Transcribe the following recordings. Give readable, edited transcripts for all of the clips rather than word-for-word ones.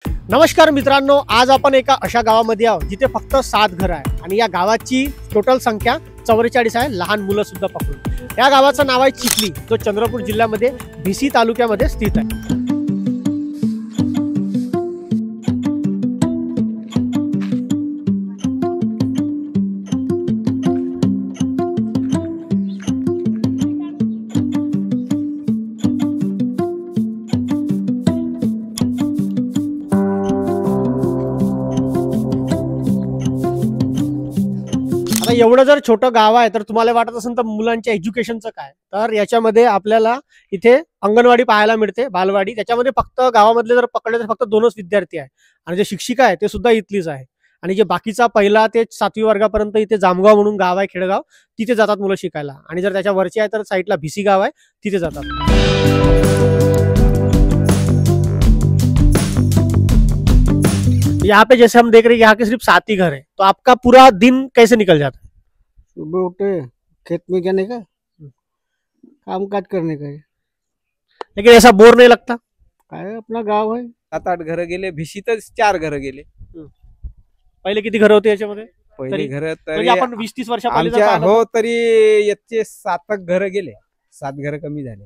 नमस्कार मित्रांनो, आज आपण एका अशा गावामध्ये आहोत जिथे फक्त 7 घर आहे आणि या गावाची टोटल संख्या 44 आहे, लहान मुलं सुद्धा पकडून. या गावाचं नाव आहे चिखली, जो चंद्रपूर जिल्ह्यामध्ये भिसी तालुक्यामध्ये स्थित आहे. एवढं जर छोटं गाव आहे तर तुम्हाला वाटत असेल तर मुलांच्या एज्युकेशनचं काय, तर याच्यामध्ये आपल्याला इथे अंगणवाडी पाहायला मिळते, बालवाडी. त्याच्यामध्ये फक्त गावामधले जर पकडले तर फक्त 2च विद्यार्थी आहे आणि जे शिक्षिका आहे ते सुद्धा इथलीच आहे. आणि जे बाकीचा पहिला ते 7वी वर्गापर्यंत इथे जामगाव म्हणून गाव आहे, खेडगाव, तिथे जातात मुलं शिकायला. आणि जर त्याच्या वरची आहे तर साईडला भिसी गाव आहे, तिथे जातात. यहाँ पे जैसे हम देख रहे हैं यहाँ के सिर्फ 7 ही घर है, तो आपका पूरा दिन कैसे निकल जाता है? सुबह उठे खेत में जाने का, काम काज करने का है। लेकिन ऐसा बोर नहीं लगता? काय अपना गाव है। 7-8 घर गेले, भिशीतच 4 घर गेले. पहिले किती घर होते याच्यामध्ये? पहिले घर म्हणजे आपण 20-30 वर्षापूर्वी आमच्या हो तरी याचे 7 घर गेले, 7 घर कमी झाले.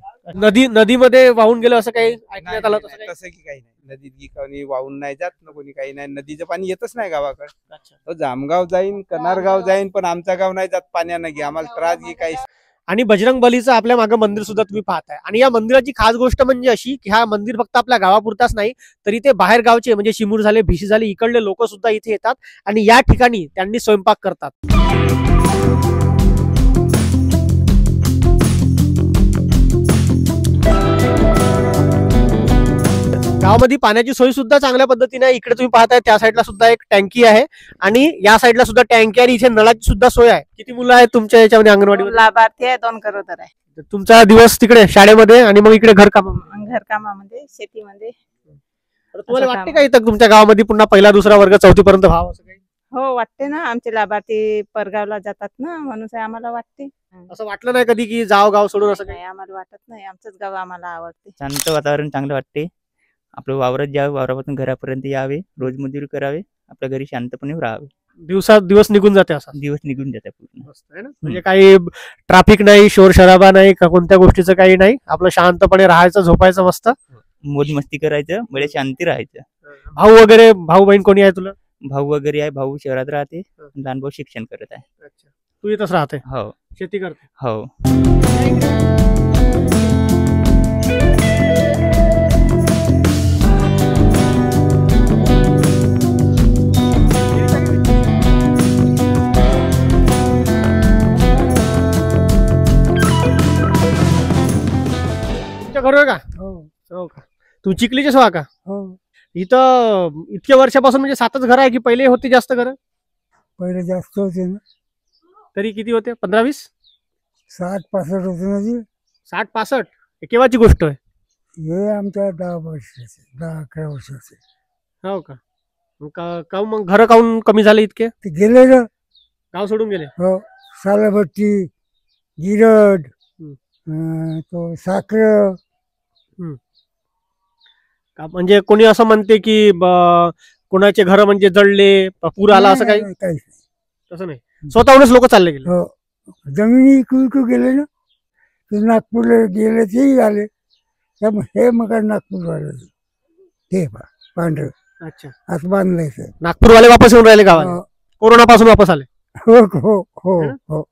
नदीमध्ये वाहून गेलं असं काही ऐकण्यात आलं? तसं की काही नाही, नदीत की कोणी वाहून नाही जात ना, कोणी काही नाही. नदीचं पाणी येतच नाही गावाकडे. तो जामगाव जाईन, कनारगाव जाईन, पण आमचा गाव नाही जात पाण्यानं. की आम्हाला त्रास की काही. आणि बजरंग बलीचं आपल्या मागे मंदिर सुद्धा तुम्ही पाहताय. आणि या मंदिराची खास गोष्ट म्हणजे अशी की हा मंदिर फक्त आपल्या गावापुरताच नाही, तर इथे बाहेर गावचे म्हणजे चिमूर झाले, भिशी झाले, इकडले लोक सुद्धा इथे येतात आणि या ठिकाणी त्यांनी स्वयंपाक करतात. गावामध्ये पाण्याची सोय सुद्धा चांगल्या पद्धतीने आहे. इकडे तुम्ही पाहताय त्या साईडला सुद्धा एक टँकी आहे आणि या साईडला सुद्धा टँकी आणि इथे नळाची सुद्धा सोय आहे. किती मुलं आहेत तुमच्या याच्यामध्ये अंगणवाडी? लाभार्थी आहे, 2 गरोदर आहे. तुमचा दिवस तिकडे शाळेमध्ये आणि मग इकडे घरकामामध्ये, शेतीमध्ये. तुम्हाला वाटते का इथं तुमच्या गावामध्ये पुन्हा 1, 2 वर्ग 4थी पर्यंत व्हावं असं काही? हो वाटते ना, आमचे लाभार्थी परगावला जातात ना, म्हणून आम्हाला वाटते. असं वाटलं नाही कधी की जाव गाव सोडून असं काही? नाही, आम्हाला वाटत नाही. आमचंच गाव आम्हाला आवडते. शांत वातावरण चांगलं वाटते. आपलं वावरात जावे, वावरापासून घरापर्यंत यावे, रोज मजुरी करावे, आपल्या घरी शांतपणे राहावे. दिवस निघून जाते, असा दिवस निघून जाते पूर्ण. मस्त आहे ना. म्हणजे काही ट्रॅफिक नाही, शोर शराबा नाही, का कोणत्या गोष्टीचं काही नाही. आपलं शांतपणे राहायचं, झोपायचं, मस्त मोज मस्ती करायचं, बळे शांती राहायचं. भाऊ बहीण कोणी आहे तुला? भाऊ वगैरे आहे. भाऊ शहरात राहते, लहान भाऊ शिक्षण करत आहे. अच्छा, तू इथंच राहते? हो. शेती करते? हो. बरोबर का? हो का? तू चिखलीचेच व्हा का? हो. इथं इतक्या वर्षापासून म्हणजे 7च घर आहे की पहिले होते जास्त घर? पहिले जास्त होते ना. तरी किती होते? 15-20? 60-65 होते ना जी. 60-65? केव्हाची गोष्ट आहे? हे आमच्या 10 वर्षाचे, 10-11 वर्षाचे. हो का? मग घर काऊन कमी झाले इतके? ते गेले ना, गाव सोडून गेले? हो. सालाभट्टी, गिरड, तो साखर. म्हणजे कोणी असं म्हणते की कोणाचे घर म्हणजे जळले, पूर आला, असं काही? काहीच नाही. तसं नाही, स्वतःहूनच लोक चालले गेले? हो. जमिनी इकू गेले ना, ते नागपूरला गेले, तेही आले. हे मग नागपूर आले ते पांढर. अच्छा, असं बांधलंय. नागपूरवाले वापस येऊन राहिले गावाला? कोरोना पासून वापस आले? हो हो हो हो.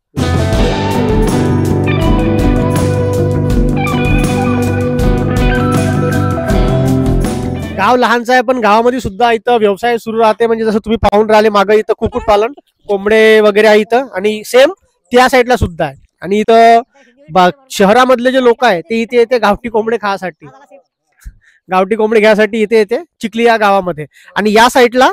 गाव लहानचं आहे पण गावामध्ये सुद्धा इथं व्यवसाय सुरू राहते. म्हणजे जसं तुम्ही पाहून राहिले मागे, इथं कुक्कुट पालन, कोंबडे वगैरे आहे इथं. आणि सेम त्या साईडला सुद्धा आहे. आणि इथं शहरामधले जे लोक आहे ते इथे येते गावठी कोंबडे खाण्यासाठी, गावठी कोंबडे घ्यासाठी इथे येते चिखली या गावामध्ये. आणि या साईडला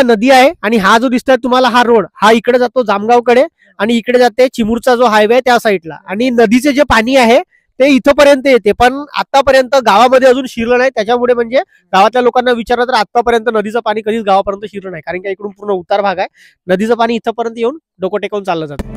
नदी आहे, आणि हा जो दिसतोय तुम्हाला हा रोड, हा इकडे जातो जामगावकडे आणि इकडे जाते चिमूरचा जो हायवे त्या साईडला. आणि नदीचे जे पाणी आहे ते इथपर्यंत येते, पण आतापर्यंत गावामध्ये अजून शिरलं नाही. त्याच्यामुळे म्हणजे गावातल्या लोकांना विचारलं तर आतापर्यंत नदीचं पाणी कधीच गावापर्यंत शिरलं नाही, कारण की इकडून पूर्ण उतार भाग आहे. नदीचं पाणी इथपर्यंत येऊन डोकं टेकवून चाललं जातं.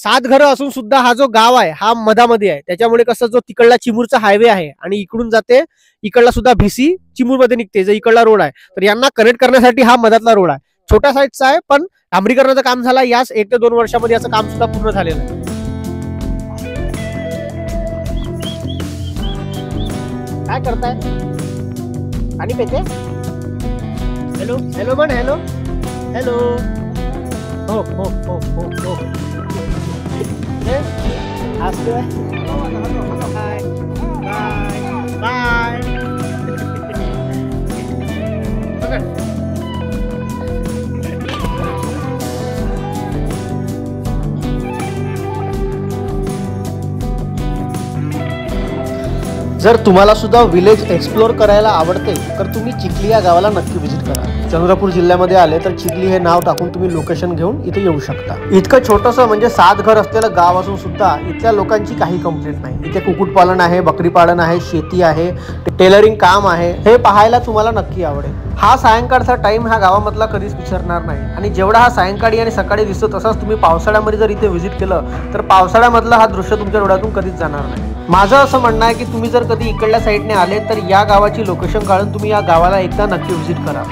7 घरं असून सुद्धा हा जो गाव आहे हा मधामध्ये आहे. त्याच्यामुळे कसं जो तिकडला चिमूरचा हायवे आहे आणि इकडून जाते, इकडला सुद्धा भिसी चिमूर मध्ये निघते, जो इकडला रोड आहे, तर यांना कनेक्ट करण्यासाठी हा मधातला रोड आहे. छोट्या साईजचा आहे पण डांबरीकरणाचं काम झालं. याच 1 ते 2 वर्षामध्ये याचं काम सुद्धा पूर्ण झालेलं आहे. काय करताय? आणि पेते हॅलो हॅलो म्हण हॅलो हॅलो. हो हो हो हो हो. Bye bye. जर तुम्हाला सुद्धा विलेज एक्सप्लोर करायला आवडते तर तुम्ही चिखली या गावाला नक्की व्हिजिट करा. चंद्रपूर जिल्ह्यामध्ये आले तर चिखली हे नाव टाकून तुम्ही लोकेशन घेऊन इथे येऊ शकता. इतकं छोटंसं म्हणजे 7 घर असलेलं गाव असून सुद्धा इथल्या लोकांची काही कंप्लेंट नाही. इथे कुक्कुटपालन आहे, बकरी पालन आहे, शेती आहे, टेलरिंग काम आहे. हे पाहायला तुम्हाला नक्की आवडेल. हा सायंकाळचा टाइम ह्या गावामधला कधीच विसरणार नाही. आणि जेवढा हा सायंकाळी आणि सकाळी दिसतो तसाच तुम्ही पावसाळ्यामध्ये जर इथे व्हिजिट केलं तर पावसाळ्यामधलं हा दृश्य तुमच्या डोळ्यातून कधीच जाणार नाही. माझं असं म्हणणं आहे की तुम्ही जर कधी इकडल्या साईडने आले तर या गावाची लोकेशन काढून तुम्ही या गावाला एकदा नक्की व्हिजिट करा.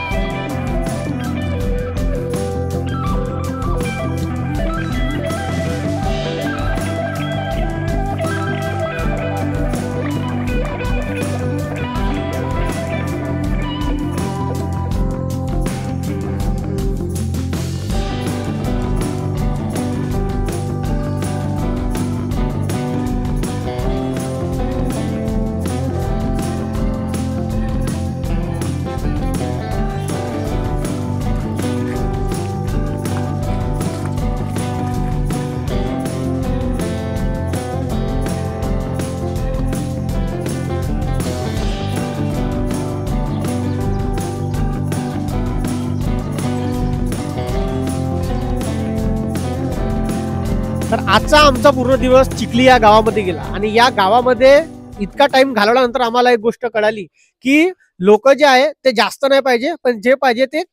तर आजचा आमचा पूर्ण दिवस चिखली या गावामध्ये गेला आणि या गावामध्ये इतका टाइम घालवल्यानंतर आम्हाला एक गोष्ट कळाली की लोक जे आहे ते जास्त नाही पाहिजे, पण जे पाहिजे ते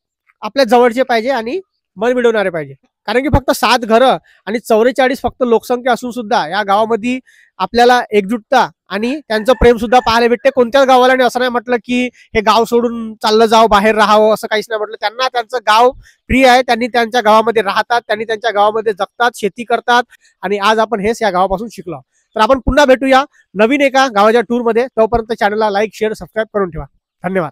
आपल्या जवळचे पाहिजे आणि मन मिळवणारे पाहिजे. कारण की फक्त 7 घरं आणि 44 फक्त लोकसंख्या असून सुद्धा या गावामध्ये आपल्याला एकजुटता आणि त्यांचं प्रेम सुद्धा पाहायला भेटते. कोणत्याच गावाला असं नाही म्हटलं की हे गाव सोडून चाललं जावं, बाहेर राहावं, असं काहीच नाही म्हटलं. त्यांना त्यांचं गाव प्रिय आहे. त्यांनी त्यांच्या गावामध्ये राहतात, त्यांनी त्यांच्या गावामध्ये जगतात, शेती करतात आणि आज आपण हेच या गावापासून शिकलो. तर आपण पुन्हा भेटूया नवीन एका गावाच्या टूर मध्ये. तोपर्यंत चॅनलला लाईक, शेअर, सबस्क्राईब करून ठेवा. धन्यवाद.